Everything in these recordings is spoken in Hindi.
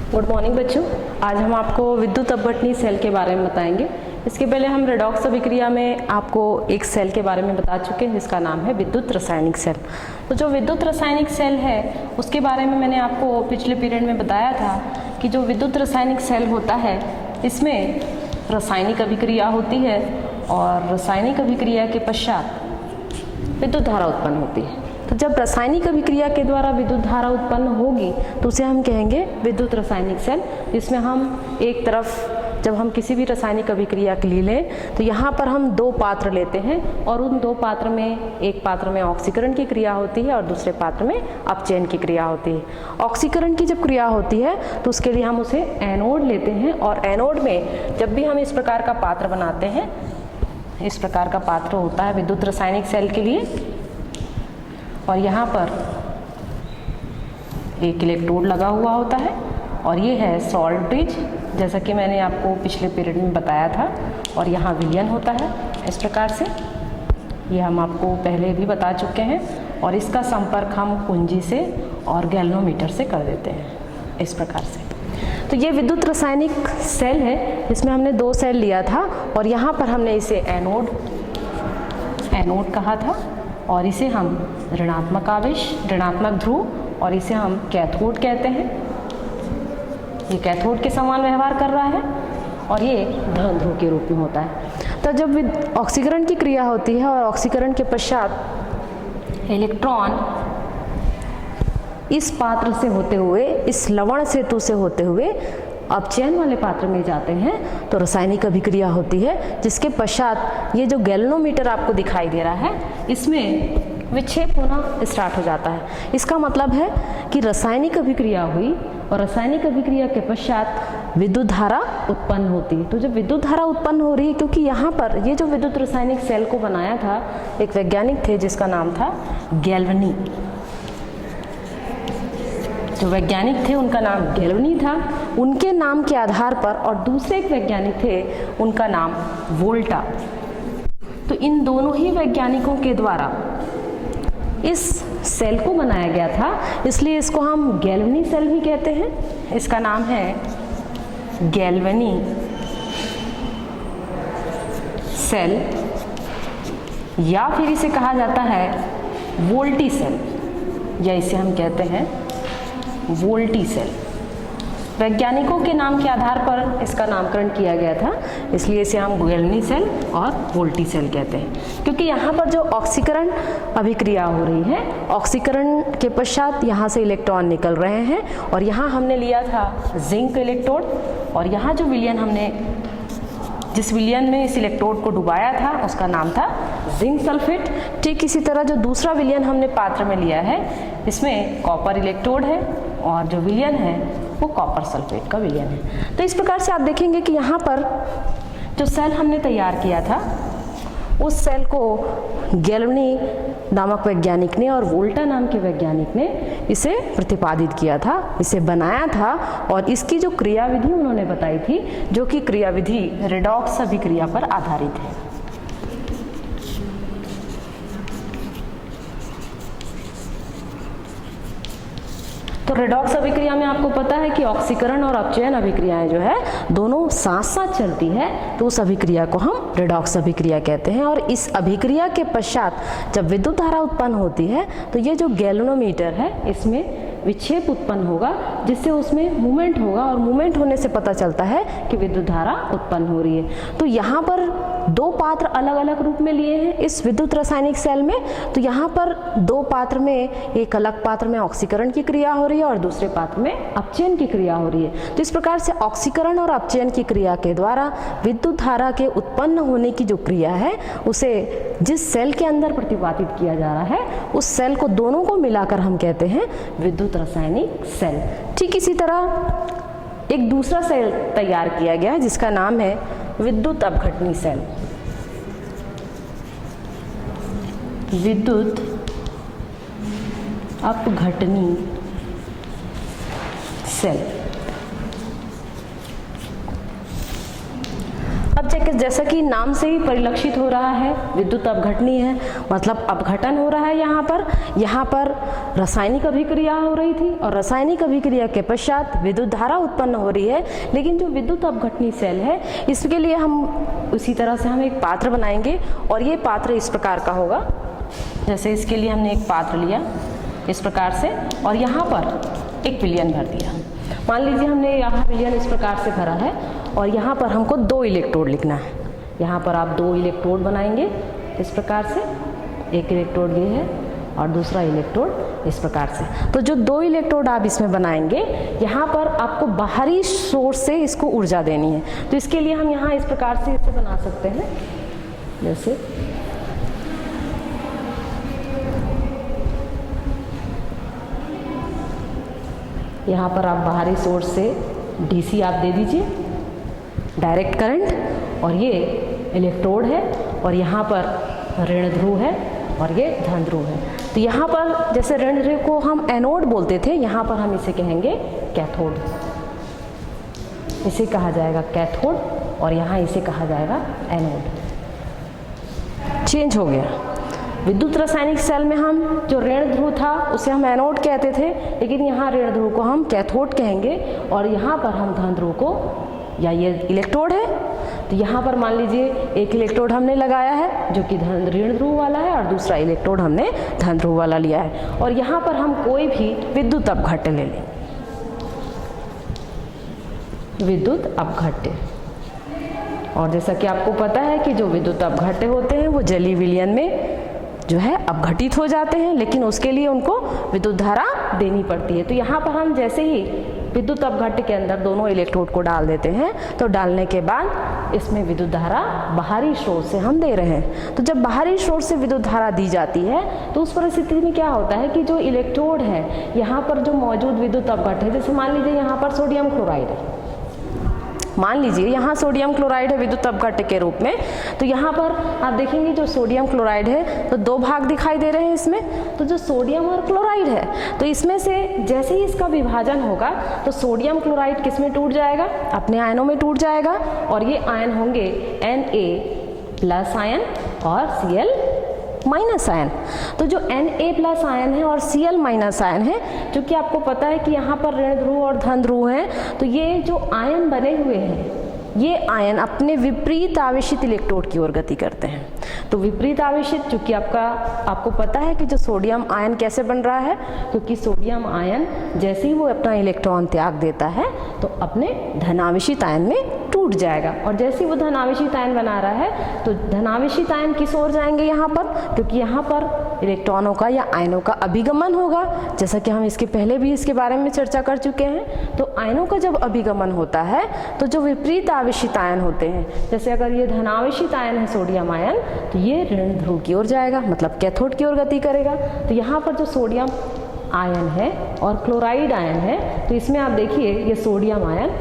गुड मॉर्निंग बच्चों। आज हम आपको विद्युत अपघटनी सेल के बारे में बताएंगे। इसके पहले हम रेडॉक्स अभिक्रिया में आपको एक सेल के बारे में बता चुके हैं जिसका नाम है विद्युत रासायनिक सेल। तो जो विद्युत रासायनिक सेल है उसके बारे में मैंने आपको पिछले पीरियड में बताया था कि जो विद्युत रासायनिक सेल होता है इसमें रासायनिक अभिक्रिया होती है और रासायनिक अभिक्रिया के पश्चात विद्युत धारा उत्पन्न होती है। तो जब रासायनिक अभिक्रिया के द्वारा विद्युत धारा उत्पन्न होगी तो उसे हम कहेंगे विद्युत रासायनिक सेल, जिसमें हम एक तरफ जब हम किसी भी रासायनिक अभिक्रिया के लिए लें तो यहाँ पर हम दो पात्र लेते हैं और उन दो पात्र में एक पात्र में ऑक्सीकरण की क्रिया होती है और दूसरे पात्र में अपचयन की क्रिया होती है। ऑक्सीकरण की जब क्रिया होती है तो उसके लिए हम उसे एनोड लेते हैं और एनोड में जब भी हम इस प्रकार का पात्र बनाते हैं, इस प्रकार का पात्र होता है विद्युत रासायनिक सेल के लिए, और यहाँ पर एक इलेक्ट्रोड लगा हुआ होता है और ये है सॉल्ट ब्रिज, जैसा कि मैंने आपको पिछले पीरियड में बताया था, और यहाँ विलयन होता है इस प्रकार से, ये हम आपको पहले भी बता चुके हैं। और इसका संपर्क हम कुंजी से और गैल्वेनोमीटर से कर देते हैं इस प्रकार से। तो ये विद्युत रासायनिक सेल है, इसमें हमने दो सेल लिया था और यहाँ पर हमने इसे एनोड कहा था और इसे हम ऋणात्मक आवेश, ऋणात्मक ध्रुव, और इसे हम कैथोड कहते हैं। ये कैथोड के समान व्यवहार कर रहा है और ये धन ध्रुव के रूप में होता है। तो जब ऑक्सीकरण की क्रिया होती है और ऑक्सीकरण के पश्चात इलेक्ट्रॉन इस पात्र से होते हुए, इस लवण सेतु से होते हुए अपचयन वाले पात्र में जाते हैं तो रासायनिक अभिक्रिया होती है, जिसके पश्चात ये जो गैल्वेनोमीटर आपको दिखाई दे रहा है इसमें विक्षेप होना स्टार्ट हो जाता है। इसका मतलब है कि रासायनिक अभिक्रिया हुई और रासायनिक अभिक्रिया के पश्चात विद्युत धारा उत्पन्न होती है। तो जब विद्युत धारा उत्पन्न हो रही है, क्योंकि यहाँ पर ये जो विद्युत रासायनिक सेल को बनाया था एक वैज्ञानिक थे जिसका नाम था गैल्वनी। जो वैज्ञानिक थे उनका नाम गैल्वनी था, उनके नाम के आधार पर, और दूसरे एक वैज्ञानिक थे उनका नाम वोल्टा। तो इन दोनों ही वैज्ञानिकों के द्वारा इस सेल को बनाया गया था, इसलिए इसको हम गैल्वनी सेल भी कहते हैं। इसका नाम है गैल्वनी सेल, या फिर इसे कहा जाता है वोल्टी सेल, या इसे हम कहते हैं वोल्टी सेल। वैज्ञानिकों के नाम के आधार पर इसका नामकरण किया गया था, इसलिए इसे हम गैल्वनी सेल और वोल्टी सेल कहते हैं। क्योंकि यहाँ पर जो ऑक्सीकरण अभिक्रिया हो रही है, ऑक्सीकरण के पश्चात यहाँ से इलेक्ट्रॉन निकल रहे हैं और यहाँ हमने लिया था जिंक इलेक्ट्रोड, और यहाँ जो विलयन हमने, जिस विलयन में इस इलेक्ट्रोड को डुबाया था उसका नाम था जिंक सल्फेट। ठीक इसी तरह जो दूसरा विलयन हमने पात्र में लिया है इसमें कॉपर इलेक्ट्रोड है और जो विलयन है वो कॉपर सल्फेट का विलयन है। तो इस प्रकार से आप देखेंगे कि यहाँ पर जो सेल हमने तैयार किया था उस सेल को गैल्वनी नामक वैज्ञानिक ने और वोल्टा नाम के वैज्ञानिक ने इसे प्रतिपादित किया था, इसे बनाया था, और इसकी जो क्रियाविधि उन्होंने बताई थी, जो कि क्रियाविधि रेडॉक्स अभिक्रिया पर आधारित है। तो रेडॉक्स अभिक्रिया में आपको पता है कि ऑक्सीकरण और अपचयन अभिक्रियाएं जो है दोनों साथ साथ चलती है, तो उस अभिक्रिया को हम रेडॉक्स अभिक्रिया कहते हैं। और इस अभिक्रिया के पश्चात जब विद्युत धारा उत्पन्न होती है तो ये जो गैल्वेनोमीटर है इसमें विक्षेप उत्पन्न होगा, जिससे उसमें मूवमेंट होगा, और मूवमेंट होने से पता चलता है कि विद्युत धारा उत्पन्न हो रही है। तो यहाँ पर दो पात्र अलग अलग रूप में लिए हैं इस विद्युत रासायनिक सेल में। तो यहाँ पर दो पात्र में, एक अलग पात्र में ऑक्सीकरण की क्रिया हो रही है और दूसरे पात्र में अपचयन की क्रिया हो रही है। तो इस प्रकार से ऑक्सीकरण और अपचयन की क्रिया के द्वारा विद्युत धारा के उत्पन्न होने की जो क्रिया है उसे जिस सेल के अंदर प्रतिपादित किया जा रहा है उस सेल को, दोनों को मिलाकर हम कहते हैं विद्युत रासायनिक सेल। ठीक इसी तरह एक दूसरा सेल तैयार किया गया है जिसका नाम है विद्युत अपघटनी सेल। विद्युत अपघटनी सेल। अब जैसा कि नाम से ही परिलक्षित हो रहा है, विद्युत अपघटनी है, मतलब अपघटन हो रहा है। यहाँ पर रासायनिक अभिक्रिया हो रही थी और रासायनिक अभिक्रिया के पश्चात विद्युत धारा उत्पन्न हो रही है। लेकिन जो विद्युत अपघटनी सेल है, इसके लिए हम उसी तरह से हम एक पात्र बनाएंगे और ये पात्र इस प्रकार का होगा। जैसे इसके लिए हमने एक पात्र लिया इस प्रकार से और यहाँ पर एक विलयन भर दिया। मान लीजिए हमने यहाँ विलयन इस प्रकार से भरा है और यहाँ पर हमको 2 इलेक्ट्रोड लिखना है। यहाँ पर आप 2 इलेक्ट्रोड बनाएंगे इस प्रकार से, एक इलेक्ट्रोड ये है और दूसरा इलेक्ट्रोड इस प्रकार से। तो जो 2 इलेक्ट्रोड आप इसमें बनाएंगे, यहाँ पर आपको बाहरी सोर्स से इसको ऊर्जा देनी है। तो इसके लिए हम यहाँ इस प्रकार से इसे बना सकते हैं। जैसे यहाँ पर आप बाहरी सोर्स से डीसी आप दे दीजिए, डायरेक्ट करंट, और ये इलेक्ट्रोड है और यहाँ पर ऋण ध्रुव है और ये धन ध्रुव है। तो यहाँ पर जैसे ऋण ध्रुव को हम एनोड बोलते थे, यहाँ पर हम इसे कहेंगे कैथोड। इसे कहा जाएगा कैथोड और यहाँ इसे कहा जाएगा एनोड। चेंज हो गया। विद्युत रासायनिक सेल में हम जो ऋण ध्रुव था उसे हम एनोड कहते थे, लेकिन यहाँ ऋण ध्रुव को हम कैथोड कहेंगे और यहाँ पर हम धन ध्रुव को, या ये इलेक्ट्रोड है तो यहाँ पर मान लीजिए एक इलेक्ट्रोड हमने लगाया है जो कि ऋण ध्रुव वाला है और दूसरा इलेक्ट्रोड हमने धन ध्रुव वाला लिया है। और यहाँ पर हम कोई भी विद्युत अपघट्य ले लें, विद्युत अपघट्य। और जैसा कि आपको पता है कि जो विद्युत अपघट्य होते हैं वो जलीय विलयन में जो है अपघटित हो जाते हैं, लेकिन उसके लिए उनको विद्युत धारा देनी पड़ती है। तो यहाँ पर हम जैसे ही विद्युत अपघट्य के अंदर दोनों इलेक्ट्रोड को डाल देते हैं, तो डालने के बाद इसमें विद्युत धारा बाहरी स्रोत से हम दे रहे हैं। तो जब बाहरी स्रोत से विद्युत धारा दी जाती है तो उस परिस्थिति में क्या होता है कि जो इलेक्ट्रोड है, यहाँ पर जो मौजूद विद्युत अपघट्य है, जैसे मान लीजिए यहाँ पर सोडियम क्लोराइड है, मान लीजिए यहाँ सोडियम क्लोराइड है विद्युत अपघट्य के रूप में, तो यहाँ पर आप देखेंगे जो सोडियम क्लोराइड है तो 2 भाग दिखाई दे रहे हैं इसमें। तो जो सोडियम और क्लोराइड है, तो इसमें से जैसे ही इसका विभाजन होगा तो सोडियम क्लोराइड किस में टूट जाएगा, अपने आयनों में टूट जाएगा, और ये आयन होंगे Na+ आयन और Cl- आयन। तो जो Na+ आयन है और Cl- आयन है, जो कि आपको पता है कि यहाँ पर ऋण ध्रुव और धन ध्रुव है, तो ये जो आयन बने हुए हैं ये आयन अपने विपरीत आवेशित इलेक्ट्रोड की ओर गति करते हैं। तो विपरीत आवेशित, चूंकि आपको पता है कि जो सोडियम आयन कैसे बन रहा है, क्योंकि सोडियम आयन जैसे ही वो अपना इलेक्ट्रॉन त्याग देता है तो अपने धनावेशित आयन में टूट जाएगा, और जैसे ही वो धनावेशित आयन बना रहा है तो धनावेशित आयन किस ओर जाएंगे यहाँ पर, क्योंकि यहाँ पर इलेक्ट्रॉनों का या आयनों का अभिगमन होगा, जैसा कि हम इसके पहले भी इसके बारे में चर्चा कर चुके हैं। तो आयनों का जब अभिगमन होता है तो जो विपरीत आवेशित आयन होते हैं, जैसे अगर ये धनावेशित आयन है सोडियम आयन, तो ये ऋण ध्रुव की ओर जाएगा, मतलब कैथोड की ओर गति करेगा। तो यहाँ पर जो सोडियम आयन है और क्लोराइड आयन है, तो इसमें आप देखिए ये सोडियम आयन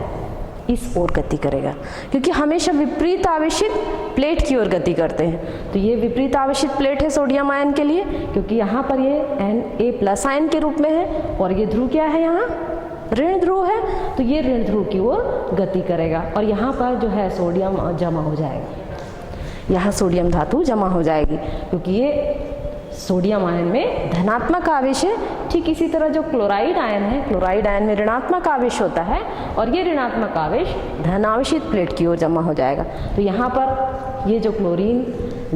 इस ओर गति करेगा, क्योंकि हमेशा विपरीत आवेशित प्लेट की ओर गति करते हैं। तो ये विपरीत आवेशित प्लेट है सोडियम आयन के लिए, क्योंकि यहाँ पर ये Na+ आयन के रूप में है और ये ध्रुव क्या है, यहाँ ऋण ध्रुव है, तो ये ऋण ध्रुव की ओर गति करेगा और यहाँ पर जो है सोडियम जमा हो जाएगा, यहाँ सोडियम धातु जमा हो जाएगी, क्योंकि ये सोडियम आयन में धनात्मक आवेश है। ठीक इसी तरह जो क्लोराइड आयन है, क्लोराइड आयन में ऋणात्मक आवेश होता है और ये ऋणात्मक आवेश धनावेशित प्लेट की ओर जमा हो जाएगा। तो यहाँ पर ये जो क्लोरीन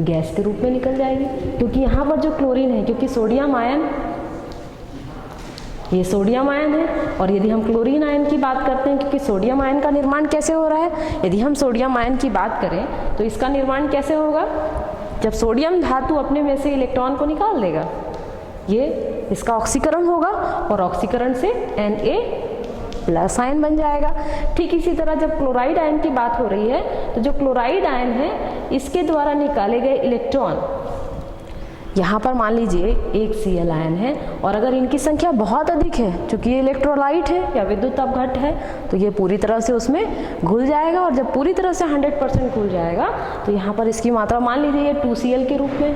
गैस के रूप में निकल जाएगी, क्योंकि यहाँ पर जो क्लोरीन है, क्योंकि सोडियम आयन, ये सोडियम आयन है, और यदि हम क्लोरीन आयन की बात करते हैं, क्योंकि सोडियम आयन का निर्माण कैसे हो रहा है, यदि हम सोडियम आयन की बात करें तो इसका निर्माण कैसे होगा, जब सोडियम धातु अपने में से इलेक्ट्रॉन को निकाल देगा, ये इसका ऑक्सीकरण होगा और ऑक्सीकरण से Na+ आयन बन जाएगा। ठीक इसी तरह जब क्लोराइड आयन की बात हो रही है, तो जो क्लोराइड आयन है इसके द्वारा निकाले गए इलेक्ट्रॉन, यहाँ पर मान लीजिए एक Cl आयन है और अगर इनकी संख्या बहुत अधिक है, क्योंकि ये इलेक्ट्रोलाइट है या विद्युत अपघट्य है, तो ये पूरी तरह से उसमें घुल जाएगा, और जब पूरी तरह से 100% घुल जाएगा तो यहाँ पर इसकी मात्रा मान लीजिए ये 2Cl के रूप में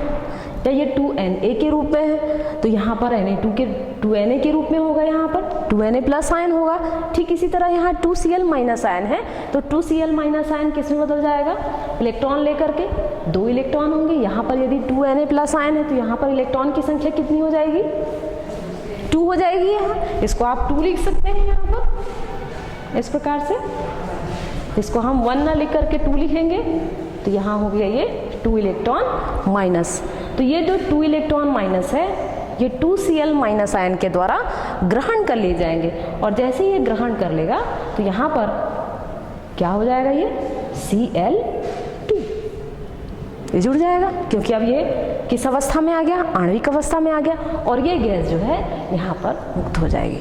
या ये 2Na के रूप में है, तो यहाँ पर Na के रूप में होगा, यहाँ पर 2Na+ आयन होगा। ठीक इसी तरह यहाँ 2Cl- आयन है, तो 2Cl- आयन किस में बदल जाएगा, इलेक्ट्रॉन लेकर के, 2 इलेक्ट्रॉन होंगे। यहाँ पर यदि 2Na प्लस आयन है तो यहाँ पर इलेक्ट्रॉन की संख्या कितनी हो जाएगी? 2 हो जाएगी। यहाँ इसको आप 2 लिख सकते हैं यहाँ पर इस प्रकार से। इसको हम 1 ना लिख करके 2 लिखेंगे तो यहाँ हो गया ये 2 इलेक्ट्रॉन माइनस। तो ये जो 2 इलेक्ट्रॉन माइनस है ये 2Cl माइनस आयन के द्वारा ग्रहण कर लिए जाएंगे, और जैसे ये ग्रहण कर लेगा तो यहाँ पर क्या हो जाएगा? ये Cl2 ये जुड़ जाएगा, क्योंकि अब ये किस अवस्था में आ गया? आणविक अवस्था में आ गया, और ये गैस जो है यहाँ पर मुक्त हो जाएगी।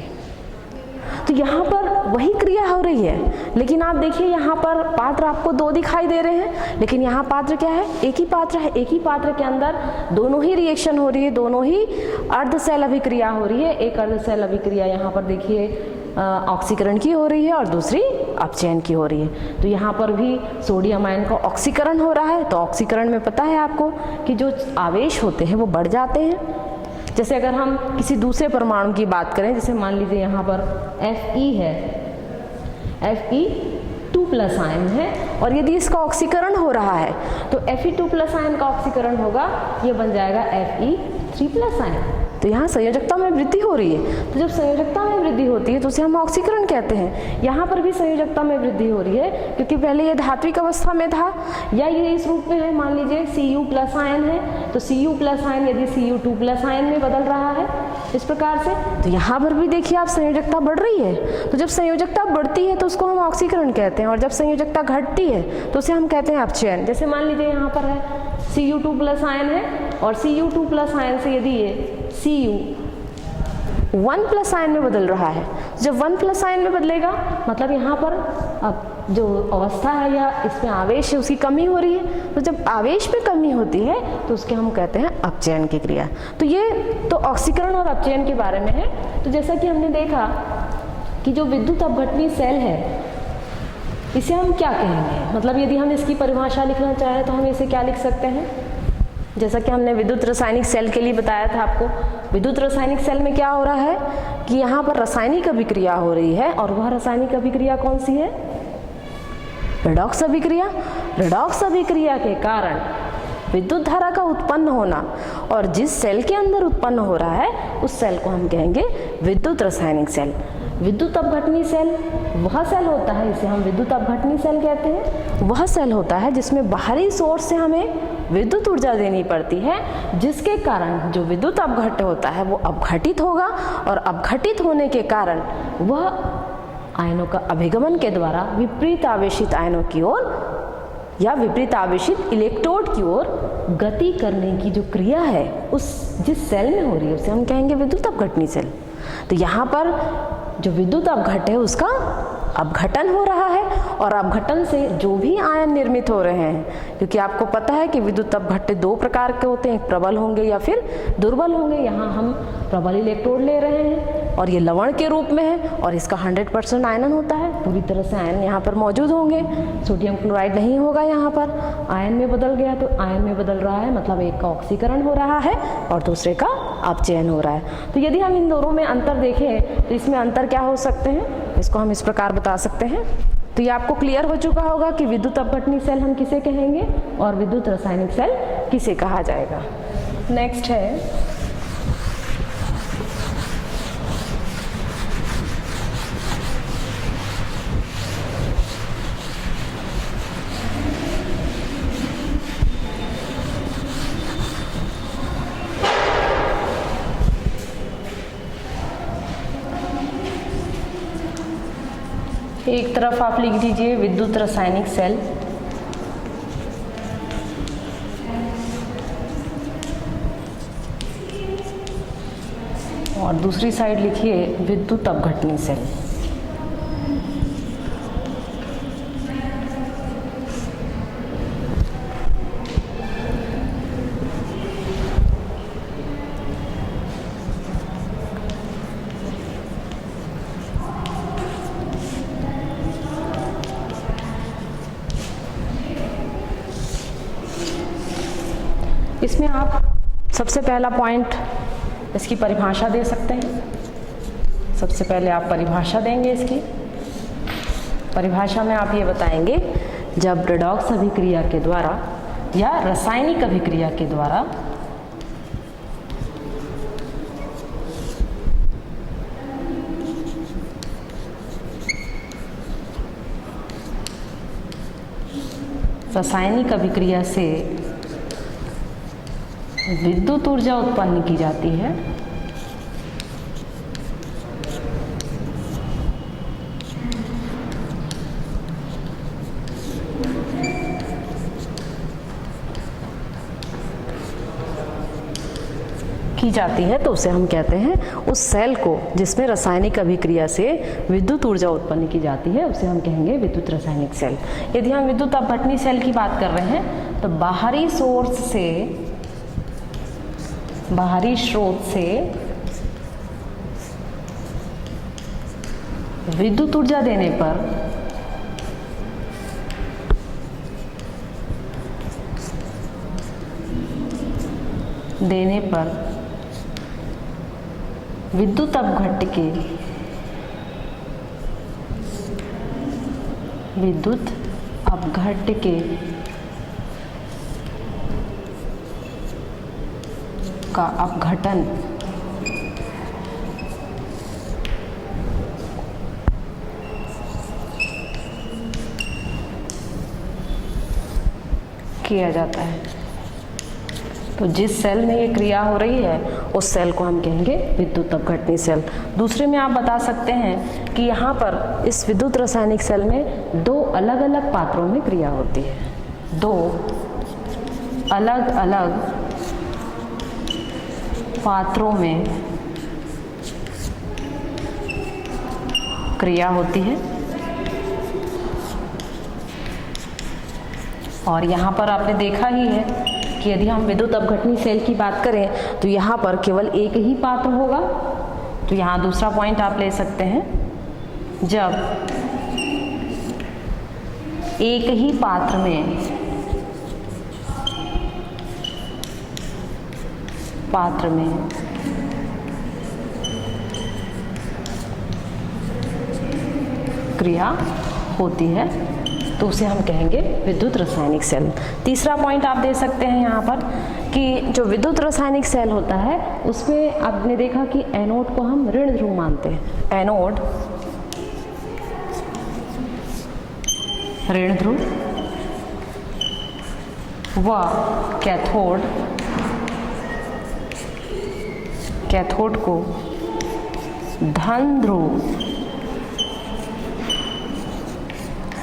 तो यहाँ पर वही क्रिया हो रही है, लेकिन आप देखिए यहाँ पर पात्र आपको 2 दिखाई दे रहे हैं, लेकिन यहाँ पात्र क्या है? एक ही पात्र है। एक ही पात्र के अंदर दोनों ही रिएक्शन हो रही है, दोनों ही अर्धशैल अभिक्रिया हो रही है। एक अर्धशैल अभिक्रिया यहाँ पर देखिए ऑक्सीकरण की हो रही है और दूसरी अपचयन की हो रही है। तो यहाँ पर भी सोडियम आयन का ऑक्सीकरण हो रहा है। तो ऑक्सीकरण में पता है आपको कि जो आवेश होते हैं वो बढ़ जाते हैं। जैसे अगर हम किसी दूसरे परमाणु की बात करें, जैसे मान लीजिए यहाँ पर Fe है, Fe2 प्लस आयन है, और यदि इसका ऑक्सीकरण हो रहा है तो Fe2 प्लस आयन का ऑक्सीकरण होगा, ये बन जाएगा Fe3 प्लस आयन। तो यहाँ संयोजकता में वृद्धि हो रही है। तो जब संयोजकता में वृद्धि होती है तो उसे हम ऑक्सीकरण कहते हैं। यहाँ पर भी संयोजकता में वृद्धि हो रही है, क्योंकि पहले ये धात्विक अवस्था में था, या ये इस रूप में है। मान लीजिए Cu प्लस आयन है, तो Cu प्लस आयन यदि Cu2 प्लस आयन में बदल रहा है इस प्रकार से, तो यहाँ पर भी देखिए आप संयोजकता बढ़ रही है। तो जब संयोजकता बढ़ती है तो उसको हम ऑक्सीकरण कहते हैं, और जब संयोजकता घटती है तो उसे हम कहते हैं अपचयन। जैसे मान लीजिए यहाँ पर है Cu2 प्लस आयन है, और Cu2 प्लस आयन से यदि ये Cu1 प्लस आयन में बदल रहा है, जब 1 प्लस आयन में बदलेगा मतलब यहाँ पर अब जो अवस्था है या इसमें आवेश है उसकी कमी हो रही है। तो जब आवेश में कमी होती है तो उसके हम कहते हैं अपचयन की क्रिया। तो ये तो ऑक्सीकरण और अपचयन के बारे में है। तो जैसा कि हमने देखा कि जो विद्युत अपघटनी सेल है इसे हम क्या कहेंगे, मतलब यदि हम इसकी परिभाषा लिखना चाहें तो हम इसे क्या लिख सकते हैं? जैसा कि हमने विद्युत रासायनिक सेल के लिए बताया था आपको, विद्युत रासायनिक सेल में क्या हो रहा है कि यहाँ पर रासायनिक अभिक्रिया हो रही है, और वह रासायनिक अभिक्रिया कौन सी है? रेडॉक्स अभिक्रिया। रेडॉक्स अभिक्रिया के कारण विद्युत धारा का उत्पन्न होना, और जिस सेल के अंदर उत्पन्न हो रहा है उस सेल को हम कहेंगे विद्युत रासायनिक सेल। विद्युत अपघटनी सेल वह सेल होता है, इसे हम विद्युत अपघटनी सेल कहते हैं। वह सेल होता है जिसमें बाहरी सोर्स से हमें विद्युत ऊर्जा देनी पड़ती है, जिसके कारण जो विद्युत अपघट्ट होता है वो अपघटित होगा, और अपघटित होने के कारण वह आयनों का अभिगमन के द्वारा विपरीत आवेशित आयनों की ओर या विपरीत आवेशित इलेक्ट्रोड की ओर गति करने की जो क्रिया है उस जिस सेल में हो रही है उसे हम कहेंगे विद्युत अपघटनी सेल। तो यहाँ पर जो विद्युत अपघट्ट है उसका अपघटन हो रहा है, और अपघटन से जो भी आयन निर्मित हो रहे हैं, क्योंकि आपको पता है कि विद्युत अपघट्ट 2 प्रकार के होते हैं, एक प्रबल होंगे या फिर दुर्बल होंगे। यहाँ हम प्रबल इलेक्ट्रोड ले रहे हैं और ये लवण के रूप में है, और इसका 100% आयनन होता है, पूरी तरह से आयन यहाँ पर मौजूद होंगे। सोडियम क्लोराइड नहीं होगा यहाँ पर, आयन में बदल गया तो आयन में बदल रहा है मतलब एक का ऑक्सीकरण हो रहा है और दूसरे का अपचयन हो रहा है। तो यदि हम इन दोनों में अंतर देखें तो इसमें अंतर क्या हो सकते हैं, इसको हम इस प्रकार बता सकते हैं। तो ये आपको क्लियर हो चुका होगा कि विद्युत अपघटनी सेल हम किसे कहेंगे और विद्युत रासायनिक सेल किसे कहा जाएगा। नेक्स्ट है एक तरफ आप लिख दीजिए विद्युत रासायनिक सेल, और दूसरी साइड लिखिए विद्युत अपघटनी सेल। इसमें आप सबसे पहला पॉइंट इसकी परिभाषा दे सकते हैं। सबसे पहले आप परिभाषा देंगे इसकी। परिभाषा में आप ये बताएंगे जब रेडॉक्स अभिक्रिया के द्वारा या रासायनिक अभिक्रिया के द्वारा रासायनिक अभिक्रिया से विद्युत ऊर्जा उत्पन्न की जाती है तो उसे हम कहते हैं, उस सेल को जिसमें रासायनिक अभिक्रिया से विद्युत ऊर्जा उत्पन्न की जाती है उसे हम कहेंगे विद्युत रासायनिक सेल। यदि हम विद्युत अपघटनी सेल की बात कर रहे हैं तो बाहरी सोर्स से, बाहरी स्रोत से विद्युत ऊर्जा देने पर विद्युत अपघट्य का अपघटन किया जाता है। तो जिस सेल में ये क्रिया हो रही है उस सेल को हम कहेंगे विद्युत अपघटनी सेल। दूसरे में आप बता सकते हैं कि यहाँ पर इस विद्युत रासायनिक सेल में दो अलग अलग पात्रों में क्रिया होती है, दो अलग अलग पात्रों में क्रिया होती है। और यहाँ पर आपने देखा ही है कि यदि हम विद्युत अपघटनी सेल की बात करें तो यहाँ पर केवल एक ही पात्र होगा। तो यहाँ दूसरा पॉइंट आप ले सकते हैं, जब एक ही पात्र में क्रिया होती है तो उसे हम कहेंगे विद्युत रासायनिक सेल। तीसरा पॉइंट आप दे सकते हैं यहाँ पर कि जो विद्युत रासायनिक सेल होता है उसमें आपने देखा कि एनोड को हम ऋण ध्रुव मानते हैं। एनोड ऋण ध्रुव व कैथोड को धन ध्रुव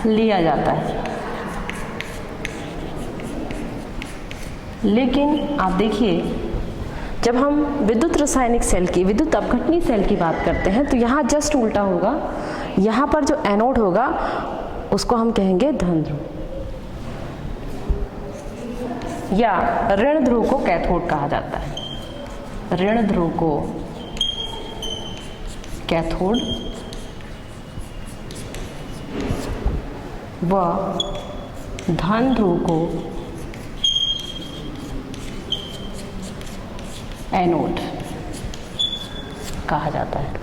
लिया जाता है। लेकिन आप देखिए, जब हम विद्युत रासायनिक सेल की, विद्युत अपघटनी सेल की बात करते हैं तो यहाँ जस्ट उल्टा होगा। यहाँ पर जो एनोड होगा उसको हम कहेंगे धन ध्रुव, या ऋण ध्रुव को कैथोड कहा जाता है। ऋण ध्रुव को कैथोड व धन ध्रुव को एनोड कहा जाता है।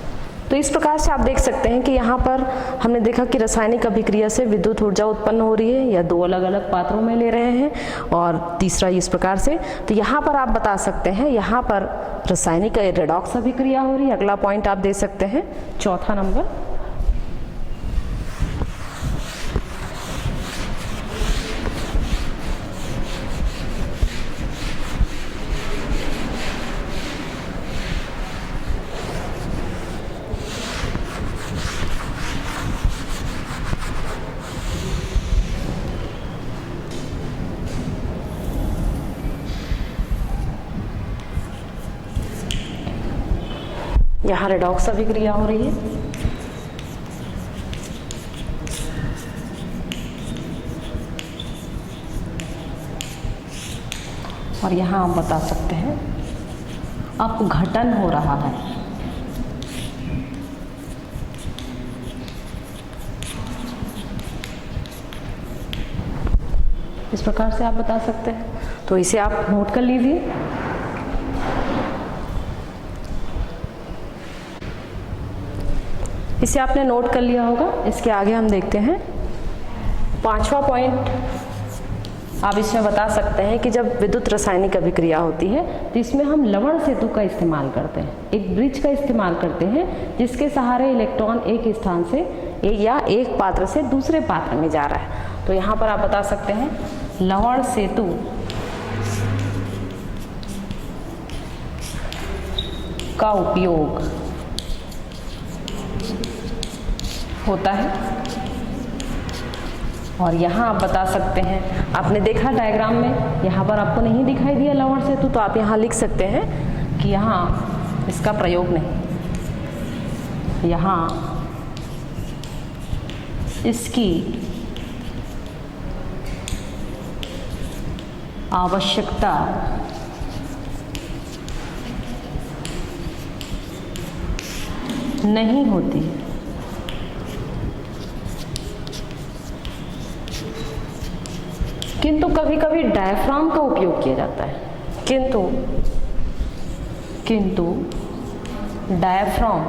तो इस प्रकार से आप देख सकते हैं कि यहाँ पर हमने देखा कि रासायनिक अभिक्रिया से विद्युत ऊर्जा उत्पन्न हो रही है या दो अलग अलग पात्रों में ले रहे हैं, और तीसरा इस प्रकार से। तो यहाँ पर आप बता सकते हैं यहाँ पर रासायनिक रेडॉक्स अभिक्रिया हो रही है। अगला पॉइंट आप दे सकते हैं, चौथा नंबर, यहाँ रेडॉक्स अभिक्रिया हो रही है। और यहाँ आप बता सकते हैं अपघटन हो रहा है। इस प्रकार से आप बता सकते हैं। तो इसे आप नोट कर लीजिए। इसे आपने नोट कर लिया होगा। इसके आगे हम देखते हैं पांचवा पॉइंट आप इसमें बता सकते हैं कि जब विद्युत रासायनिक अभिक्रिया होती है तो इसमें हम लवण सेतु का इस्तेमाल करते हैं, एक ब्रिज का इस्तेमाल करते हैं जिसके सहारे इलेक्ट्रॉन एक स्थान से या एक पात्र से दूसरे पात्र में जा रहा है। तो यहाँ पर आप बता सकते हैं लवण सेतु का उपयोग होता है। और यहाँ आप बता सकते हैं, आपने देखा डायग्राम में, यहाँ पर आपको नहीं दिखाई दिया लवण सेतु, तो आप यहाँ लिख सकते हैं कि यहाँ इसका प्रयोग नहीं, यहाँ इसकी आवश्यकता नहीं होती। किंतु कभी कभी डायफ्राम का उपयोग किया जाता है, किंतु डायफ्राम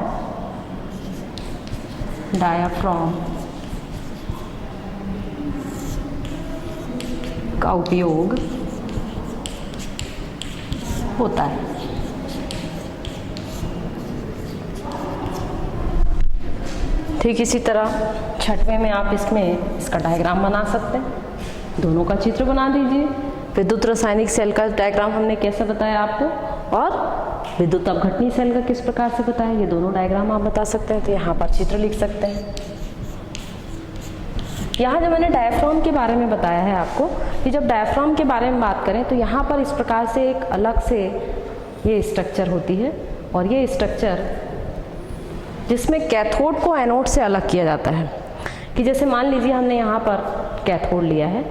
का उपयोग होता है। ठीक इसी तरह छठवें में आप इसका डायग्राम बना सकते हैं, दोनों का चित्र बना दीजिए। विद्युत रासायनिक सेल का डायग्राम हमने कैसे बताया आपको, और विद्युत अपघटनी सेल का किस प्रकार से बताया, ये दोनों डायग्राम आप बता सकते हैं। तो यहाँ पर चित्र लिख सकते हैं। यहाँ जब मैंने डायफ्राम के बारे में बताया है आपको कि जब डायफ्राम के बारे में बात करें तो यहाँ पर इस प्रकार से एक अलग से ये स्ट्रक्चर होती है, और ये स्ट्रक्चर जिसमें कैथोड को एनोड से अलग किया जाता है। कि जैसे मान लीजिए हमने यहाँ पर कैथोड लिया है,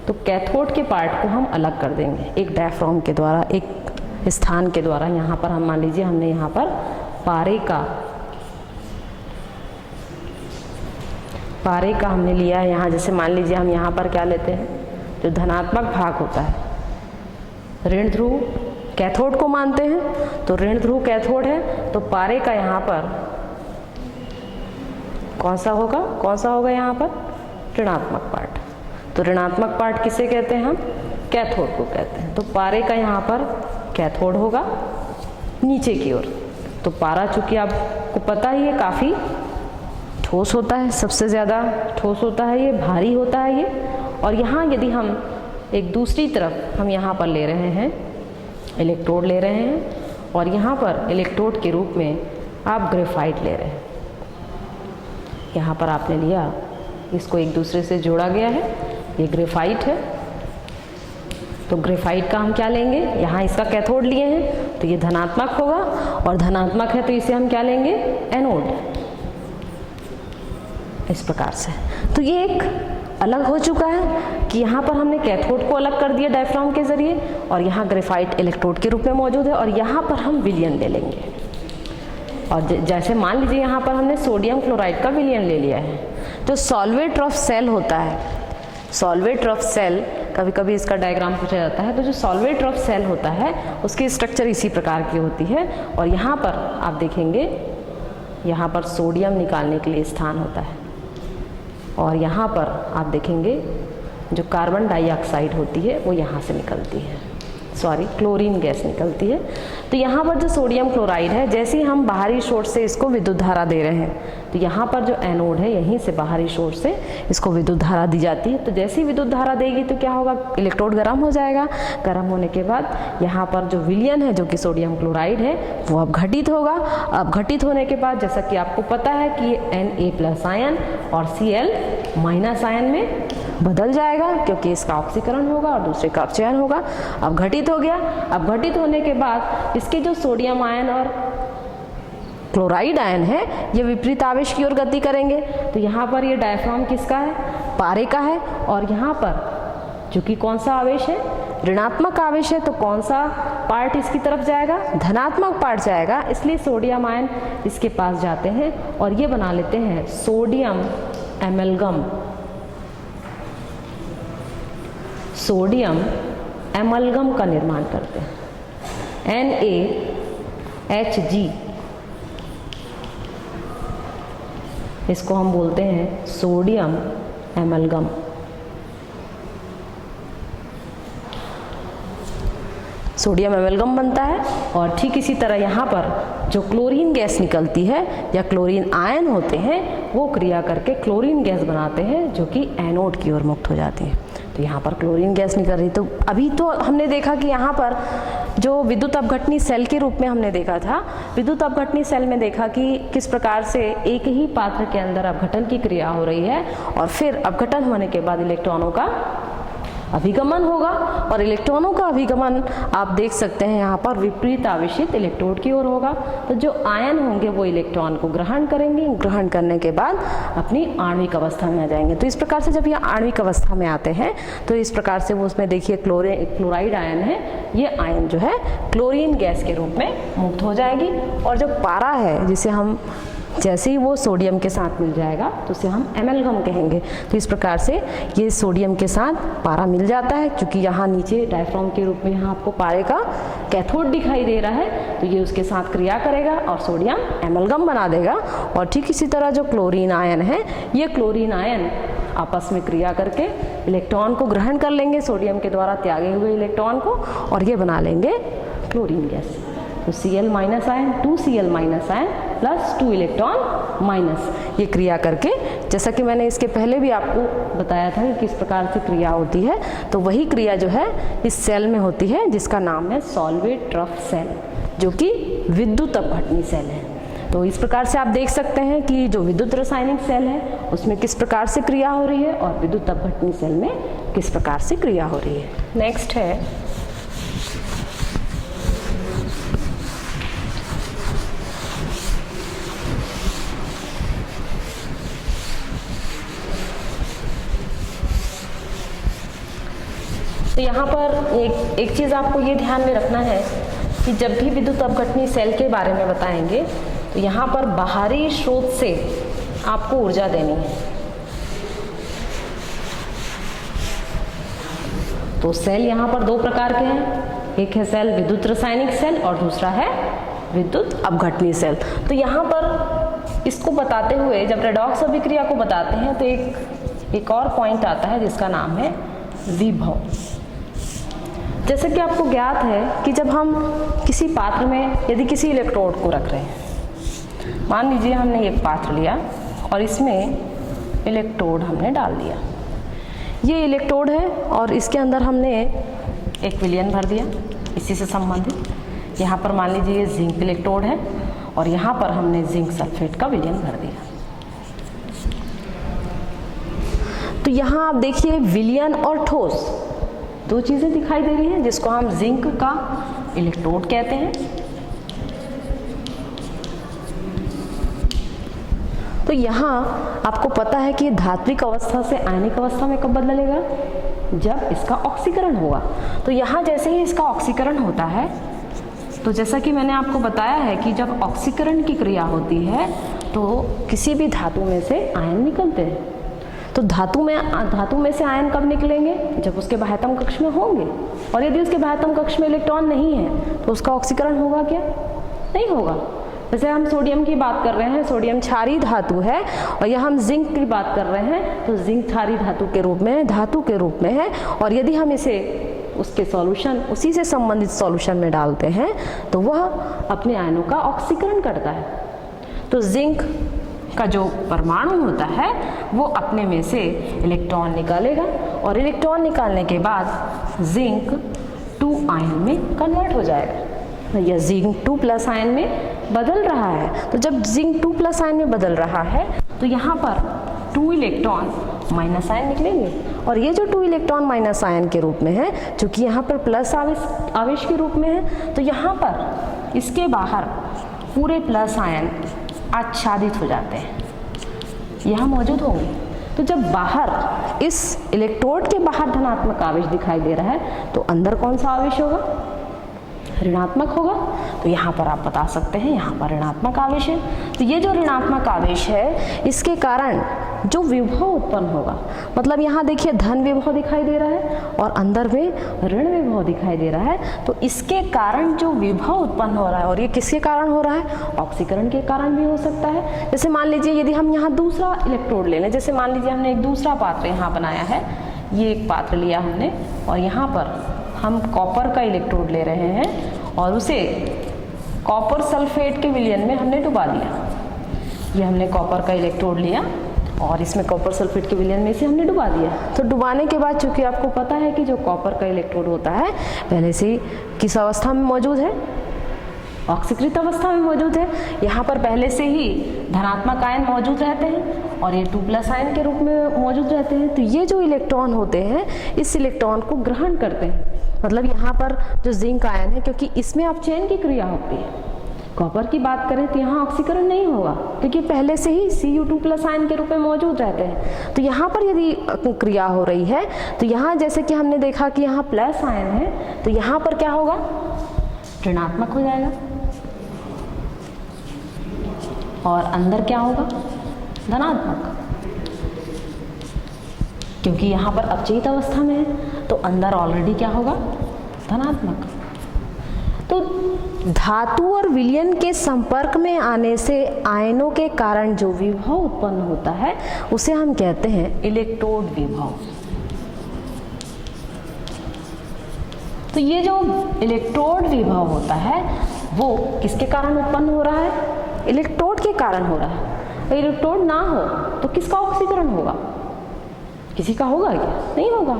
तो कैथोड के पार्ट को हम अलग कर देंगे एक डायफ्राम के द्वारा, एक स्थान के द्वारा। यहाँ पर हम मान लीजिए हमने यहाँ पर पारे का हमने लिया है। यहाँ जैसे मान लीजिए हम यहाँ पर क्या लेते हैं, जो धनात्मक भाग होता है, ऋण ध्रुव कैथोड को मानते हैं, तो ऋण ध्रुव कैथोड है, तो पारे का यहाँ पर कौन सा होगा यहाँ पर ऋणात्मक पार्ट। तो ऋणात्मक पार्ट किसे कहते हैं हम, कैथोड को कहते हैं। तो पारे का यहाँ पर कैथोड होगा नीचे की ओर। तो पारा चूंकि आपको पता ही है काफ़ी ठोस होता है, सबसे ज़्यादा ठोस होता है ये, भारी होता है ये। और यहाँ यदि हम एक दूसरी तरफ हम यहाँ पर ले रहे हैं, इलेक्ट्रोड ले रहे हैं, और यहाँ पर इलेक्ट्रोड के रूप में आप ग्रेफाइट ले रहे हैं। यहाँ पर आपने लिया, इसको एक दूसरे से जोड़ा गया है, ये ग्रेफाइट है। तो ग्रेफाइट का हम क्या लेंगे, यहाँ इसका कैथोड लिए हैं तो ये धनात्मक होगा, और धनात्मक है तो इसे हम क्या लेंगे, एनोड, इस प्रकार से। तो ये एक अलग हो चुका है कि यहाँ पर हमने कैथोड को अलग कर दिया डायफ्राम के जरिए, और यहाँ ग्रेफाइट इलेक्ट्रोड के रूप में मौजूद है, और यहाँ पर हम विलयन ले लेंगे। और जैसे मान लीजिए यहाँ पर हमने सोडियम क्लोराइड का विलयन ले लिया है, तो सॉल्वेट ऑफ सेल होता है, सॉल्वेट ऑफ सेल, कभी कभी इसका डायग्राम पूछा जाता है। तो जो सॉल्वेट ऑफ सेल होता है उसकी स्ट्रक्चर इसी प्रकार की होती है। और यहाँ पर आप देखेंगे, यहाँ पर सोडियम निकालने के लिए स्थान होता है, और यहाँ पर आप देखेंगे जो कार्बन डाइऑक्साइड होती है वो यहाँ से निकलती है, क्लोरीन गैस निकलती है। तो यहाँ पर जो सोडियम क्लोराइड है, जैसे ही हम बाहरी सोर्स से इसको विद्युत धारा दे रहे हैं, तो यहाँ पर जो एनोड है यहीं से बाहरी सोर्स से इसको विद्युत धारा दी जाती है। तो जैसे ही विद्युत धारा देगी तो क्या होगा, इलेक्ट्रोड गर्म हो जाएगा। गर्म होने के बाद यहाँ पर जो विलयन है, जो कि सोडियम क्लोराइड है, वो अब घटित होगा। अब घटित होने के बाद जैसा कि आपको पता है कि Na+ आयन और Cl- आयन में बदल जाएगा, क्योंकि इसका ऑक्सीकरण होगा और दूसरे का अपचयन होगा। अब घटित हो गया। अब घटित होने के बाद इसके जो सोडियम आयन और क्लोराइड आयन है, ये विपरीत आवेश की ओर गति करेंगे। तो यहाँ पर ये डायफ्राम किसका है, पारे का है। और यहाँ पर चूंकि कौन सा आवेश है, ऋणात्मक आवेश है, तो कौन सा पार्ट इसकी तरफ जाएगा, धनात्मक पार्ट जाएगा। इसलिए सोडियम आयन इसके पास जाते हैं और ये बना लेते हैं सोडियम एमलगम। सोडियम एमलगम का निर्माण करते हैं, NaHG, इसको हम बोलते हैं सोडियम एमलगम। सोडियम एमलगम बनता है। और ठीक इसी तरह यहाँ पर जो क्लोरीन गैस निकलती है या क्लोरीन आयन होते हैं वो क्रिया करके क्लोरीन गैस बनाते हैं जो कि एनोड की ओर मुक्त हो जाती है। तो यहाँ पर क्लोरीन गैस निकल रही। तो अभी तो हमने देखा कि यहाँ पर जो विद्युत अपघटनी सेल के रूप में हमने देखा था, विद्युत अपघटनी सेल में देखा कि किस प्रकार से एक ही पात्र के अंदर अपघटन की क्रिया हो रही है और फिर अपघटन होने के बाद इलेक्ट्रॉनों का अभिगमन होगा। और इलेक्ट्रॉनों का अभिगमन आप देख सकते हैं यहाँ पर विपरीत आवेशित इलेक्ट्रोड की ओर होगा। तो जो आयन होंगे वो इलेक्ट्रॉन को ग्रहण करेंगे, ग्रहण करने के बाद अपनी आणविक अवस्था में आ जाएंगे। तो इस प्रकार से जब ये आणविक अवस्था में आते हैं तो इस प्रकार से वो उसमें देखिए क्लोराइड आयन है, ये आयन जो है क्लोरीन गैस के रूप में मुक्त हो जाएगी। और जो पारा है जिसे हम जैसे ही वो सोडियम के साथ मिल जाएगा तो उसे हम एमलगम कहेंगे। तो इस प्रकार से ये सोडियम के साथ पारा मिल जाता है, क्योंकि यहाँ नीचे डायफ्राम के रूप में यहाँ आपको पारे का कैथोड दिखाई दे रहा है, तो ये उसके साथ क्रिया करेगा और सोडियम एमलगम बना देगा। और ठीक इसी तरह जो क्लोरीन आयन है, ये क्लोरीन आयन आपस में क्रिया करके इलेक्ट्रॉन को ग्रहण कर लेंगे, सोडियम के द्वारा त्यागे हुए इलेक्ट्रॉन को, और ये बना लेंगे क्लोरीन गैस। तो Cl minus ion 2Cl minus ion plus 2 electron minus, ये क्रिया करके, जैसा कि मैंने इसके पहले भी आपको बताया था कि किस प्रकार से क्रिया होती है, तो वही क्रिया जो है इस सेल में होती है जिसका नाम है सॉल्वेट रफ सेल, जो कि विद्युत अपघटनी सेल है। तो इस प्रकार से आप देख सकते हैं कि जो विद्युत रासायनिक सेल है उसमें किस प्रकार से क्रिया हो रही है और विद्युत अपघटनी सेल में किस प्रकार से क्रिया हो रही है। नेक्स्ट है तो यहाँ पर एक चीज़ आपको ये ध्यान में रखना है कि जब भी विद्युत अपघटनी सेल के बारे में बताएंगे तो यहाँ पर बाहरी स्रोत से आपको ऊर्जा देनी है। तो सेल यहाँ पर दो प्रकार के हैं, एक है सेल विद्युत रासायनिक सेल और दूसरा है विद्युत अपघटनी सेल। तो यहाँ पर इसको बताते हुए जब रेडॉक्स अभिक्रिया को बताते हैं तो एक और पॉइंट आता है जिसका नाम है विभव। जैसे कि आपको ज्ञात है कि जब हम किसी पात्र में यदि किसी इलेक्ट्रोड को रख रहे हैं, मान लीजिए हमने एक पात्र लिया और इसमें इलेक्ट्रोड हमने डाल दिया, ये इलेक्ट्रोड है और इसके अंदर हमने एक विलयन भर दिया इसी से संबंधित। यहाँ पर मान लीजिए ये जिंक इलेक्ट्रोड है और यहाँ पर हमने जिंक सल्फेट का विलयन भर दिया। तो यहाँ आप देखिए विलयन और ठोस दो चीज़ें दिखाई दे रही हैं, जिसको हम जिंक का इलेक्ट्रोड कहते हैं। तो यहाँ आपको पता है कि धात्विक अवस्था से आयनिक अवस्था में कब बदलेगा, जब इसका ऑक्सीकरण होगा। तो यहाँ जैसे ही इसका ऑक्सीकरण होता है, तो जैसा कि मैंने आपको बताया है कि जब ऑक्सीकरण की क्रिया होती है तो किसी भी धातु में से आयन निकलते हैं। तो धातु में से आयन कब निकलेंगे, जब उसके बाह्यतम कक्ष में होंगे। और यदि उसके बाह्यतम कक्ष में इलेक्ट्रॉन नहीं है तो उसका ऑक्सीकरण होगा क्या, नहीं होगा। जैसे हम सोडियम की बात कर रहे हैं, सोडियम क्षारीय धातु है, और यह हम जिंक की बात कर रहे हैं तो जिंक क्षारीय धातु के रूप में, धातु के रूप में है। और यदि हम इसे उसके सॉल्यूशन, उसी से संबंधित सॉल्यूशन में डालते हैं तो वह अपने आयनों का ऑक्सीकरण करता है। तो जिंक का जो परमाणु होता है वो अपने में से इलेक्ट्रॉन निकालेगा और इलेक्ट्रॉन निकालने के बाद जिंक 2 आयन में कन्वर्ट हो जाएगा। यह जिंक 2+ आयन में बदल रहा है। तो जब जिंक 2+ आयन में बदल रहा है तो यहाँ पर 2 इलेक्ट्रॉन माइनस आयन निकलेंगे, और ये जो 2 इलेक्ट्रॉन माइनस आयन के रूप में है, चूंकि यहाँ पर प्लस आवेश के रूप में है, तो यहाँ पर इसके बाहर पूरे प्लस आयन आच्छादित हो जाते हैं, यहाँ मौजूद होंगे। तो जब बाहर इस इलेक्ट्रोड के बाहर धनात्मक आवेश दिखाई दे रहा है तो अंदर कौन सा आवेश होगा, ऋणात्मक होगा। तो यहाँ पर आप बता सकते हैं यहाँ पर ऋणात्मक आवेश है। तो ये जो ऋणात्मक आवेश है इसके कारण जो विभव उत्पन्न होगा, मतलब यहाँ देखिए धन विभव दिखाई दे रहा है और अंदर में ऋण विभव दिखाई दे रहा है। तो इसके कारण जो विभव उत्पन्न हो रहा है, और ये किसके कारण हो रहा है, ऑक्सीकरण के कारण भी हो सकता है। जैसे मान लीजिए यदि हम यहाँ दूसरा इलेक्ट्रोड ले लें, जैसे मान लीजिए हमने एक दूसरा पात्र यहाँ बनाया है, ये एक पात्र लिया हमने और यहाँ पर हम कॉपर का इलेक्ट्रोड ले रहे हैं और उसे कॉपर सल्फेट के विलयन में हमने डुबा दिया। ये हमने कॉपर का इलेक्ट्रोड लिया और इसमें कॉपर सल्फेट के विलयन में इसे हमने डुबा दिया। तो डुबाने के बाद चूंकि आपको पता है कि जो कॉपर का इलेक्ट्रोड होता है पहले से ही किस अवस्था में मौजूद है, ऑक्सीकृत अवस्था में मौजूद है। यहाँ पर पहले से ही धनात्मक आयन मौजूद रहते हैं और ये 2+ आयन के रूप में मौजूद रहते हैं। तो ये जो इलेक्ट्रॉन होते हैं इस इलेक्ट्रॉन को ग्रहण करते हैं। मतलब यहाँ पर जो जिंक आयन है, क्योंकि इसमें अपचयन की क्रिया होती है। कॉपर की बात करें तो यहाँ ऑक्सीकरण नहीं होगा क्योंकि पहले से ही Cu2+ आयन के रूप में मौजूद रहते हैं। तो यहाँ पर यदि क्रिया हो रही है तो यहाँ जैसे कि हमने देखा कि यहाँ प्लस आयन है तो यहाँ पर क्या होगा, ऋणात्मक हो जाएगा और अंदर क्या होगा, धनात्मक, क्योंकि यहाँ पर अपचयित अवस्था में है तो अंदर ऑलरेडी क्या होगा, धनात्मक। तो धातु और विलयन के संपर्क में आने से आयनों के कारण जो विभव उत्पन्न होता है उसे हम कहते हैं इलेक्ट्रोड विभव। तो ये जो इलेक्ट्रोड विभव होता है वो किसके कारण उत्पन्न हो रहा है, इलेक्ट्रोड के कारण हो रहा है। इलेक्ट्रोड ना हो तो किसका ऑक्सीकरण होगा, किसी का होगा क्या, नहीं होगा।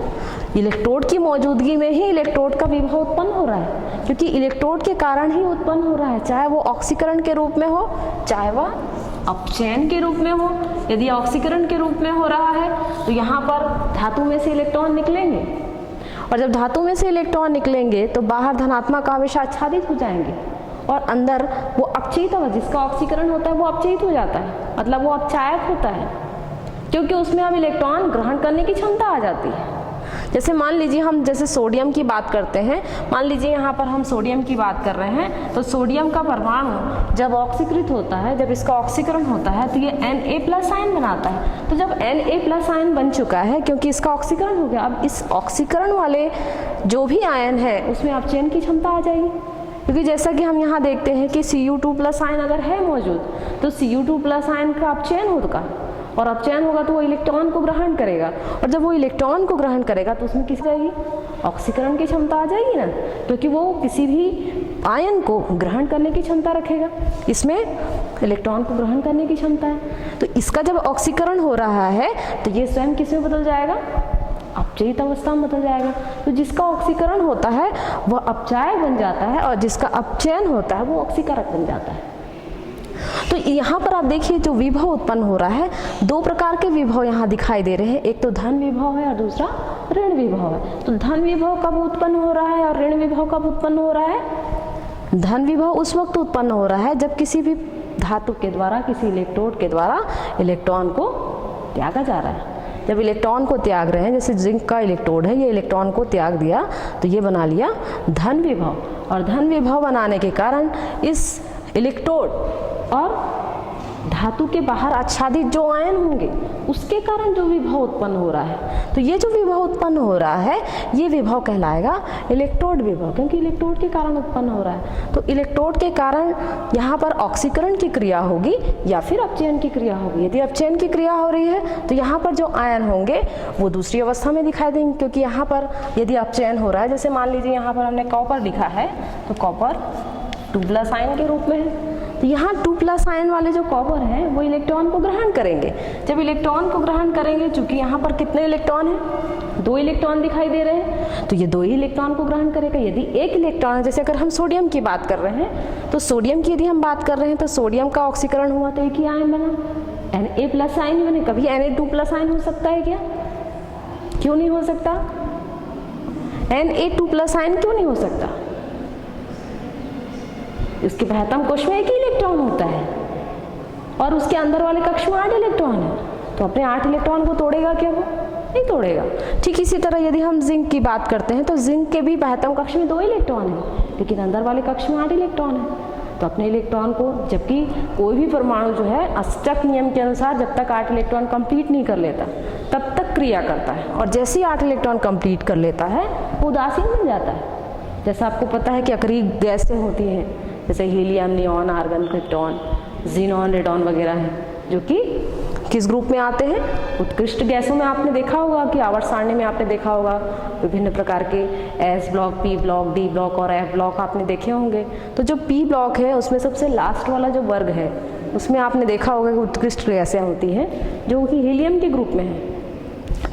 इलेक्ट्रोड की मौजूदगी में ही इलेक्ट्रोड का विभव उत्पन्न हो रहा है, क्योंकि इलेक्ट्रोड के कारण ही उत्पन्न हो रहा है, चाहे वो ऑक्सीकरण के रूप में हो चाहे वह अपचयन के रूप में हो। यदि ऑक्सीकरण के रूप में हो रहा है तो यहाँ पर धातु में से इलेक्ट्रॉन निकलेंगे और जब धातु में से इलेक्ट्रॉन निकलेंगे तो बाहर धनात्मक आवेश आच्छादित हो जाएंगे और अंदर वो अपचयित अवस्था, जिसका ऑक्सीकरण होता है वो अपचयित हो जाता है, मतलब वो अपचायक होता है, क्योंकि उसमें अब इलेक्ट्रॉन ग्रहण करने की क्षमता आ जाती है। जैसे मान लीजिए हम जैसे सोडियम की बात करते हैं, मान लीजिए यहाँ पर हम सोडियम की बात कर रहे हैं तो सोडियम का परमाणु जब ऑक्सीकृत होता है, जब इसका ऑक्सीकरण होता है तो ये Na+ आयन बनाता है। तो जब Na+ आयन बन चुका है क्योंकि इसका ऑक्सीकरण हो गया, अब इस ऑक्सीकरण वाले जो भी आयन है उसमें अपचयन की क्षमता आ जाएगी, क्योंकि जैसा कि हम यहाँ देखते हैं कि Cu2+ आयन अगर है मौजूद तो Cu2+ आयन का अपचयन होगा और अपचयन होगा तो वो इलेक्ट्रॉन को ग्रहण करेगा और जब वो इलेक्ट्रॉन को ग्रहण करेगा तो उसमें किस जाएगी, ऑक्सीकरण की क्षमता आ जाएगी ना, क्योंकि वो किसी भी आयन को ग्रहण करने की क्षमता रखेगा, इसमें इलेक्ट्रॉन को ग्रहण करने की क्षमता है। तो इसका जब ऑक्सीकरण हो रहा है तो ये स्वयं किस में बदल जाएगा, अपचयित अवस्था में बदल जाएगा। तो जिसका ऑक्सीकरण होता है वह अपचायक बन जाता है और जिसका अपचयन होता है वो ऑक्सीकारक बन जाता है। तो यहाँ पर आप देखिए जो विभव उत्पन्न हो रहा है, दो प्रकार के विभव यहाँ दिखाई दे रहे हैं, एक तो धन विभव है और दूसरा ऋण विभव है। तो धन विभव कब उत्पन्न हो रहा है और ऋण विभव कब उत्पन्न हो रहा है। धन विभव उस वक्त उत्पन्न हो रहा है जब किसी भी धातु के द्वारा, किसी इलेक्ट्रोड के द्वारा इलेक्ट्रॉन को त्यागा जा रहा है। जब इलेक्ट्रॉन को त्याग रहे हैं, जैसे जिंक का इलेक्ट्रोड है, ये इलेक्ट्रॉन को त्याग दिया तो ये बना लिया धन विभव, और धन विभव बनाने के कारण इस इलेक्ट्रोड और धातु के बाहर आच्छादित जो आयन होंगे उसके कारण जो विभव उत्पन्न हो रहा है, तो ये जो विभव उत्पन्न हो रहा है ये विभव कहलाएगा इलेक्ट्रोड विभव, क्योंकि इलेक्ट्रोड के कारण उत्पन्न हो रहा है। तो इलेक्ट्रोड के कारण यहाँ पर ऑक्सीकरण की क्रिया होगी या फिर अपचयन की क्रिया होगी। यदि अपचयन की क्रिया हो रही है तो यहाँ पर जो आयन होंगे वो दूसरी अवस्था में दिखाई देंगे, क्योंकि यहाँ पर यदि अपचयन हो रहा है, जैसे मान लीजिए यहाँ पर हमने कॉपर लिखा है तो कॉपर 2+ आयन के रूप में है, तो यहाँ 2+ आयन वाले जो कॉपर हैं वो इलेक्ट्रॉन को ग्रहण करेंगे। जब इलेक्ट्रॉन को ग्रहण करेंगे, चूंकि यहाँ पर कितने इलेक्ट्रॉन हैं, 2 इलेक्ट्रॉन दिखाई दे रहे हैं, तो ये 2 ही इलेक्ट्रॉन को ग्रहण करेगा। यदि 1 इलेक्ट्रॉन है, जैसे अगर हम सोडियम की बात कर रहे हैं तो सोडियम की यदि हम बात कर रहे हैं तो सोडियम का ऑक्सीकरण हुआ तो एक ही आयन बना, Na+ आयन बने। कभी Na2+ आयन हो सकता है क्या, क्यों नहीं हो सकता, Na2+ आयन क्यों नहीं हो सकता, इसके बृहत्तम कोश में 1 ही इलेक्ट्रॉन होता है और उसके अंदर वाले कक्ष में 8 इलेक्ट्रॉन है, तो अपने 8 इलेक्ट्रॉन को तोड़ेगा क्या, वो नहीं तोड़ेगा। ठीक इसी तरह यदि हम जिंक की बात करते हैं तो जिंक के भी बृहत्तम कक्ष में 2 इलेक्ट्रॉन है, लेकिन अंदर वाले कक्ष में 8 इलेक्ट्रॉन है, तो अपने इलेक्ट्रॉन को, जबकि कोई भी परमाणु जो है अष्टक नियम के अनुसार जब तक 8 इलेक्ट्रॉन कंप्लीट नहीं कर लेता तब तक क्रिया करता है, और जैसे ही 8 इलेक्ट्रॉन कंप्लीट कर लेता है वो उदासीन बन जाता है। जैसा आपको पता है कि अक्रिय गैसें होती हैं, जैसे helium, neon, argon, krypton, xenon, radon वगैरह हैं, जो कि किस ग्रुप में आते हैं? उत्कृष्ट गैसों में आपने देखा होगा कि आवर्त सारणी में आपने देखा होगा विभिन्न प्रकार के S block, P block, D block और एफ ब्लॉक आपने देखे होंगे। तो जो पी ब्लॉक है उसमें सबसे लास्ट वाला जो वर्ग है उसमें आपने देखा होगा कि उत्कृष्ट गैसें होती हैं जो कि हीलियम के ग्रुप में है।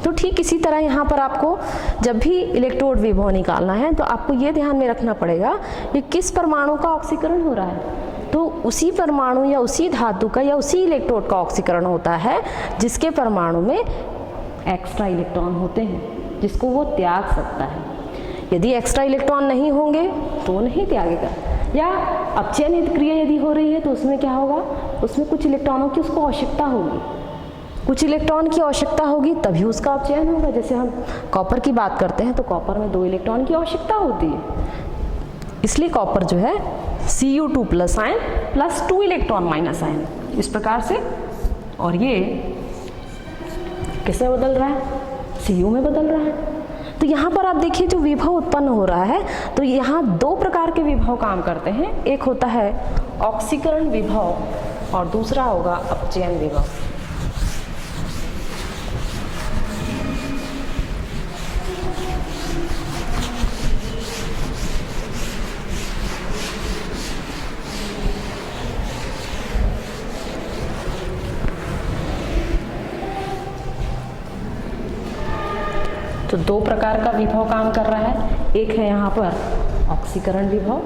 तो ठीक इसी तरह यहाँ पर आपको जब भी इलेक्ट्रोड विभव निकालना है तो आपको ये ध्यान में रखना पड़ेगा कि किस परमाणु का ऑक्सीकरण हो रहा है। तो उसी परमाणु या उसी धातु का या उसी इलेक्ट्रोड का ऑक्सीकरण होता है जिसके परमाणु में एक्स्ट्रा इलेक्ट्रॉन होते हैं, जिसको वो त्याग सकता है। यदि एक्स्ट्रा इलेक्ट्रॉन नहीं होंगे तो वो नहीं त्यागेगा। या अपचयन क्रिया यदि हो रही है तो उसमें क्या होगा, उसमें कुछ इलेक्ट्रॉनों की उसको आवश्यकता होगी, कुछ इलेक्ट्रॉन की आवश्यकता होगी तभी उसका अपचयन होगा। जैसे हम कॉपर की बात करते हैं तो कॉपर में 2 इलेक्ट्रॉन की आवश्यकता होती है, इसलिए कॉपर जो है Cu2 plus ion plus 2 electron minus ion, इस प्रकार से। और ये किसमें बदल रहा है? Cu में बदल रहा है। तो यहाँ पर आप देखिए जो विभव उत्पन्न हो रहा है तो यहाँ 2 प्रकार के विभव काम करते हैं। एक होता है ऑक्सीकरण विभव और दूसरा होगा अपचयन विभव। तो 2 प्रकार का विभव काम कर रहा है। एक है यहाँ पर ऑक्सीकरण विभव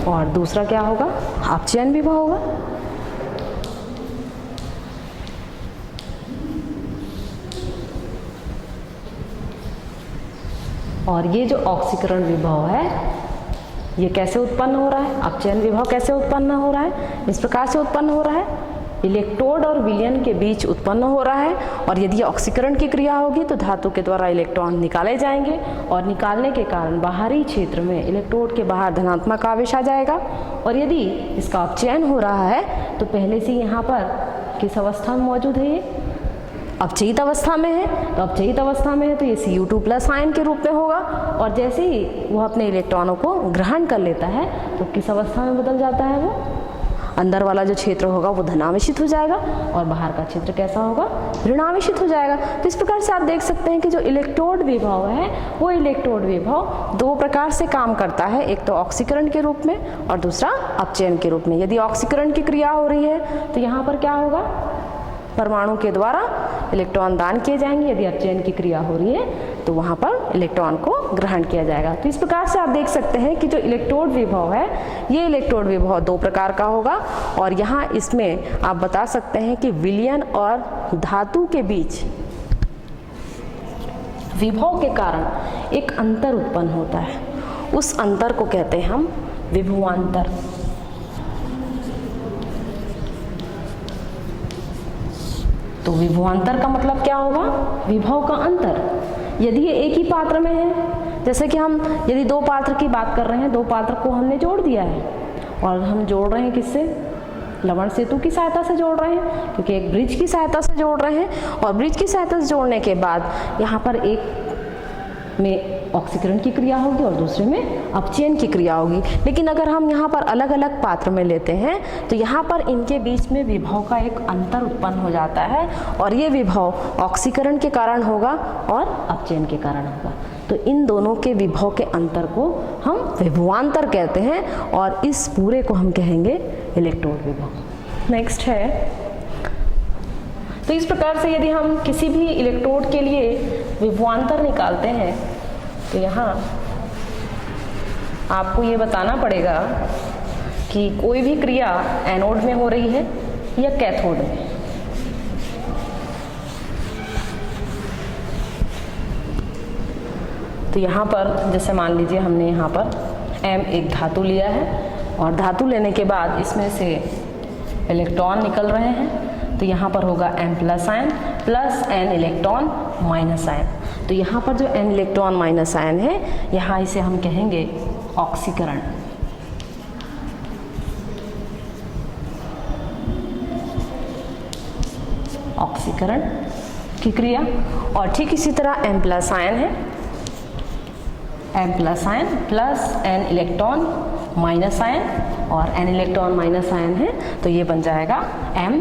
और दूसरा क्या होगा? अपचयन विभव होगा। और ये जो ऑक्सीकरण विभव है ये कैसे उत्पन्न हो रहा है? अपचयन विभव कैसे उत्पन्न हो रहा है? इस प्रकार से उत्पन्न हो रहा है, इलेक्ट्रोड और विलयन के बीच उत्पन्न हो रहा है। और यदि ऑक्सीकरण की क्रिया होगी तो धातु के द्वारा इलेक्ट्रॉन निकाले जाएंगे और निकालने के कारण बाहरी क्षेत्र में इलेक्ट्रोड के बाहर धनात्मक आवेश आ जाएगा। और यदि इसका अपचयन हो रहा है तो पहले से यहाँ पर किस अवस्था में मौजूद है? ये अपचयित अवस्था में है। तो अपचयित अवस्था में है तो ये Cu2 प्लस आयन के रूप में होगा। और जैसे ही वो अपने इलेक्ट्रॉनों को ग्रहण कर लेता है तो किस अवस्था में बदल जाता है? वो अंदर वाला जो क्षेत्र होगा वो धनावेशित हो जाएगा और बाहर का क्षेत्र कैसा होगा? ऋणावेशित हो जाएगा। तो इस प्रकार से आप देख सकते हैं कि जो इलेक्ट्रोड विभव है वो इलेक्ट्रोड विभव 2 प्रकार से काम करता है, एक तो ऑक्सीकरण के रूप में और दूसरा अपचयन के रूप में। यदि ऑक्सीकरण की क्रिया हो रही है तो यहाँ पर क्या होगा? परमाणु के द्वारा इलेक्ट्रॉन दान किए जाएंगे। यदि अपचयन की क्रिया हो रही है तो वहाँ पर इलेक्ट्रॉन को ग्रहण किया जाएगा। तो इस प्रकार से आप देख सकते हैं कि जो इलेक्ट्रोड विभव है ये इलेक्ट्रोड विभव 2 प्रकार का होगा। और यहाँ इसमें आप बता सकते हैं कि विलयन और धातु के बीच विभव के कारण एक अंतर उत्पन्न होता है, उस अंतर को कहते हैं हम विभवांतर। तो विभवांतर का मतलब क्या होगा? विभव का अंतर। यदि ये एक ही पात्र में है, जैसे कि हम यदि 2 पात्र की बात कर रहे हैं, 2 पात्र को हमने जोड़ दिया है और हम जोड़ रहे हैं किससे? लवण सेतु की सहायता से जोड़ रहे हैं, क्योंकि एक ब्रिज की सहायता से जोड़ रहे हैं। और ब्रिज की सहायता से जोड़ने के बाद यहाँ पर एक में ऑक्सीकरण की क्रिया होगी और दूसरे में अपचयन की क्रिया होगी। लेकिन अगर हम यहाँ पर अलग अलग पात्र में लेते हैं तो यहाँ पर इनके बीच में विभव का एक अंतर उत्पन्न हो जाता है और ये विभव ऑक्सीकरण के कारण होगा और अपचयन के कारण होगा। तो इन दोनों के विभव के अंतर को हम विभवांतर कहते हैं और इस पूरे को हम कहेंगे इलेक्ट्रोड विभव। नेक्स्ट है, तो इस प्रकार से यदि हम किसी भी इलेक्ट्रोड के लिए विभवांतर निकालते हैं तो यहाँ आपको ये बताना पड़ेगा कि कोई भी क्रिया एनोड में हो रही है या कैथोड में। तो यहाँ पर जैसे मान लीजिए हमने यहाँ पर M एक धातु लिया है और धातु लेने के बाद इसमें से इलेक्ट्रॉन निकल रहे हैं। तो यहाँ पर होगा M plus ion plus N electron minus ion. तो यहाँ पर जो N इलेक्ट्रॉन माइनस आयन है यहाँ इसे हम कहेंगे ऑक्सीकरण। ऑक्सीकरण की क्रिया। और ठीक इसी तरह M प्लस आयन है m plus ion plus n electron minus ion और n इलेक्ट्रॉन माइनस आयन है तो ये बन जाएगा m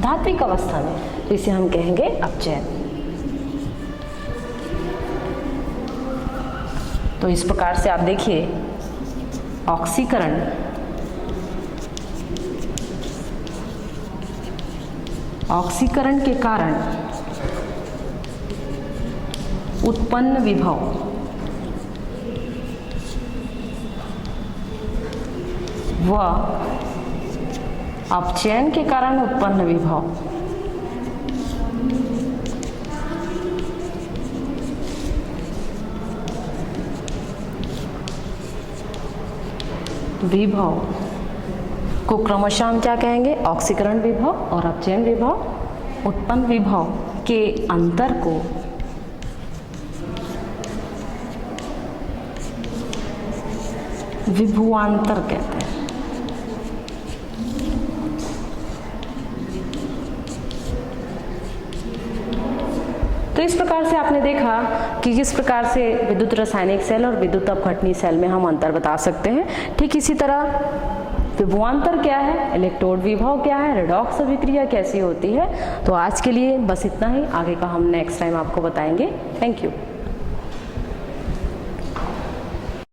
धात्विक अवस्था में, तो इसे हम कहेंगे अपचयन। तो इस प्रकार से आप देखिए ऑक्सीकरण के कारण उत्पन्न विभव व अपचयन के कारण उत्पन्न विभव को क्रमशः हम क्या कहेंगे, ऑक्सीकरण विभव और अपचयन विभव, उत्पन्न विभव के अंतर को विभवांतर कहते हैं। तो इस प्रकार से आपने देखा कि किस प्रकार से विद्युत रासायनिक सेल और विद्युत अपघटनी सेल में हम अंतर बता सकते हैं। ठीक इसी तरह विभवांतर क्या है, इलेक्ट्रोड विभव क्या है, रेडॉक्स अभिक्रिया कैसी होती है। तो आज के लिए बस इतना ही, आगे का हम नेक्स्ट टाइम आपको बताएंगे। Thank you.